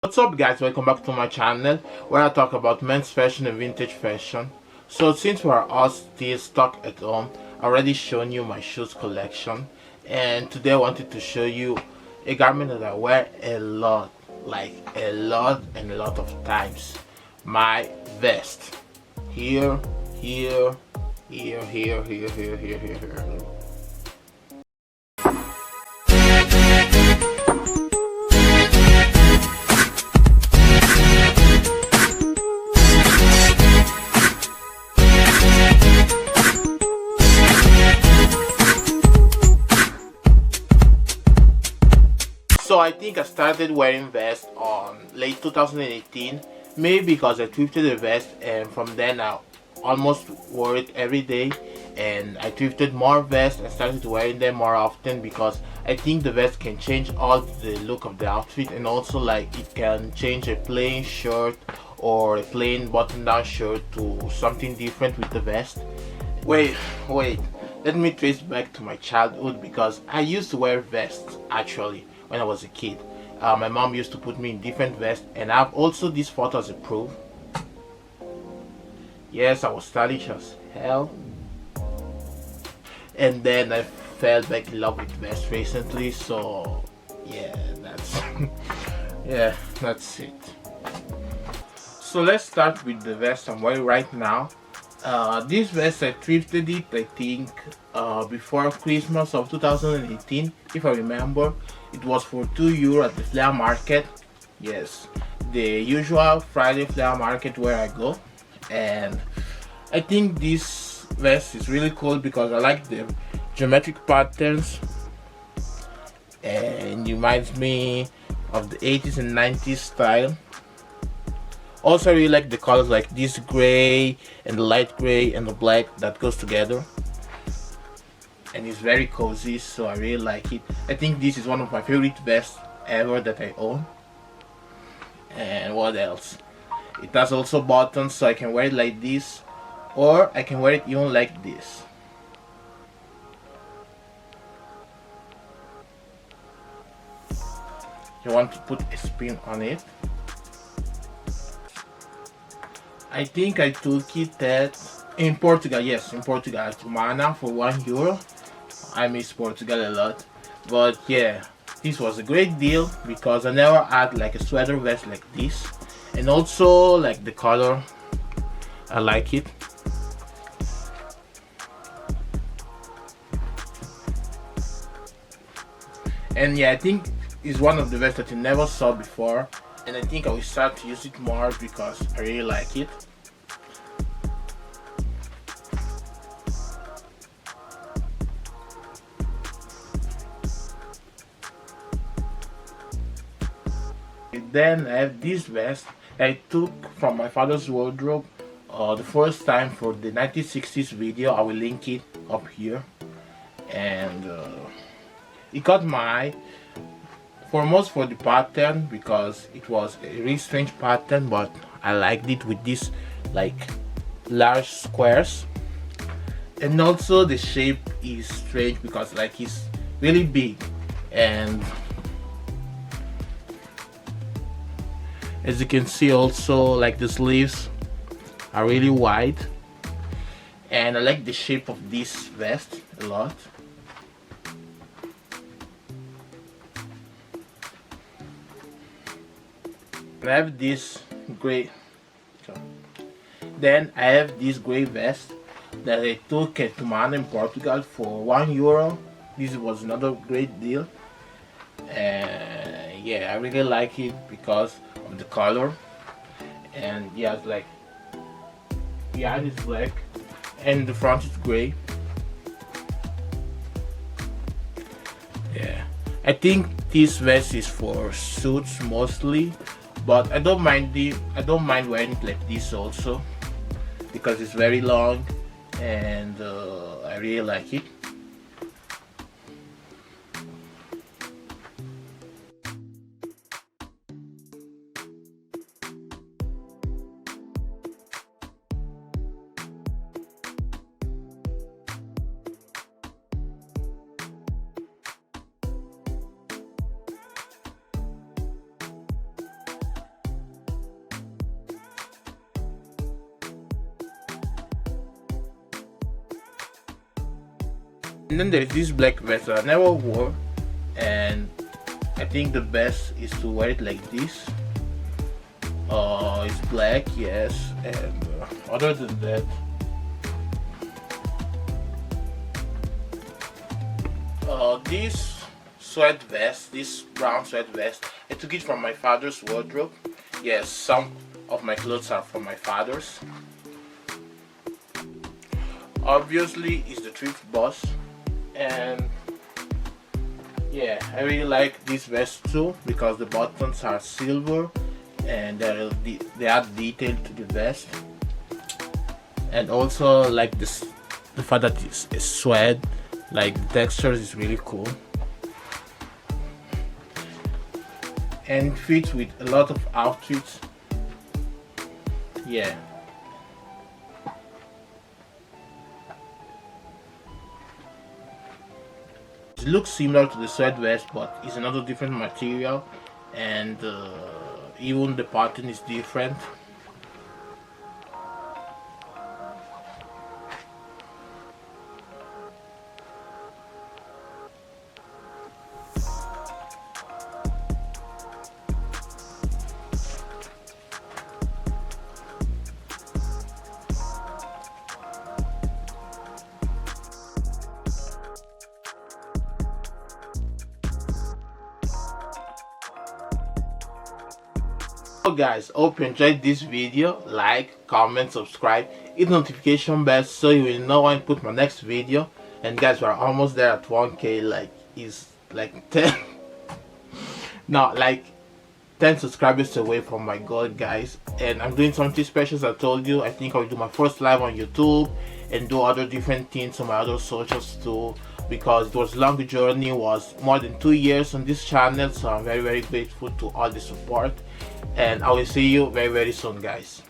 What's up guys, welcome back to my channel where I talk about men's fashion and vintage fashion. So since we're all still stuck at home, I already shown you my shoes collection, and today I wanted to show you a garment that I wear a lot, like a lot and a lot of times. My vest. Here, here, here, here, here, here, here, here, here. So I think I started wearing vests on late 2018, maybe because I thrifted a vest, and from then I almost wore it every day, and I thrifted more vests and started wearing them more often because I think the vest can change all the look of the outfit, and also like it can change a plain shirt or a plain button down shirt to something different with the vest. Wait, let me trace back to my childhood because I used to wear vests actually when I was a kid. My mom used to put me in different vests, and I have also this photo as a proof. Yes, I was stylish as hell. And then I fell back in love with vests recently, so yeah, that's yeah, that's it. So let's start with the vest I'm wearing right now. This vest I thrifted it, I think, before Christmas of 2018, if I remember. It was for €2 at the flea market. Yes, the usual Friday flea market where I go. And I think this vest is really cool because I like the geometric patterns, and it reminds me of the 80s and 90s style. Also, I really like the colors, like this gray and the light gray and the black that goes together, and it's very cozy, so I really like it. I think this is one of my favorite vests ever that I own. And what else? It has also buttons, so I can wear it like this, or I can wear it even like this. You want to put a spin on it. I think I took it at in Portugal, yes, in Portugal at Humana for €1. I miss Portugal a lot, but yeah, this was a great deal because I never had like a sweater vest like this, and also like the color, I like it. And yeah, I think it's one of the vests that you never saw before, and I think I will start to use it more because I really like it. Then I have this vest I took from my father's wardrobe the first time for the 1960s video. I will link it up here. And it caught my eye foremost for the pattern because it was a really strange pattern, but I liked it with these like large squares, and also the shape is strange because like it's really big, and as you can see also like the sleeves are really wide, and I like the shape of this vest a lot. I have this gray Then I have this gray vest that I took at Humana in Portugal for €1. This was another great deal, and yeah, I really like it because of the color. And yeah, it's like behind is black and the front is gray. Yeah, I think this vest is for suits mostly, but I don't mind wearing it like this also because it's very long, and I really like it. And then there is this black vest that I never wore, and I think the best is to wear it like this. It's black, yes, and other than that, this suede vest, this brown suede vest, I took it from my father's wardrobe. Yes, some of my clothes are from my father's. Obviously, it's the thrift boss, and yeah, I really like this vest too because the buttons are silver and they add detail to the vest, and also like this, the fact that it's suede, like the texture is really cool and fits with a lot of outfits. Yeah. It looks similar to the suede vest, but it's another different material, and even the pattern is different. So guys, hope you enjoyed this video. Like, comment, subscribe, hit notification bell so you will know when I put my next video. And guys, we're almost there at 1k. Like, it's like 10 no, like 10 subscribers away from my goal, guys. And I'm doing something special, as I told you. I think I'll do my first live on YouTube and do other different things on my other socials too, because it was a long journey. It was more than 2 years on this channel, so I'm very grateful to all the support, and I will see you very soon, guys.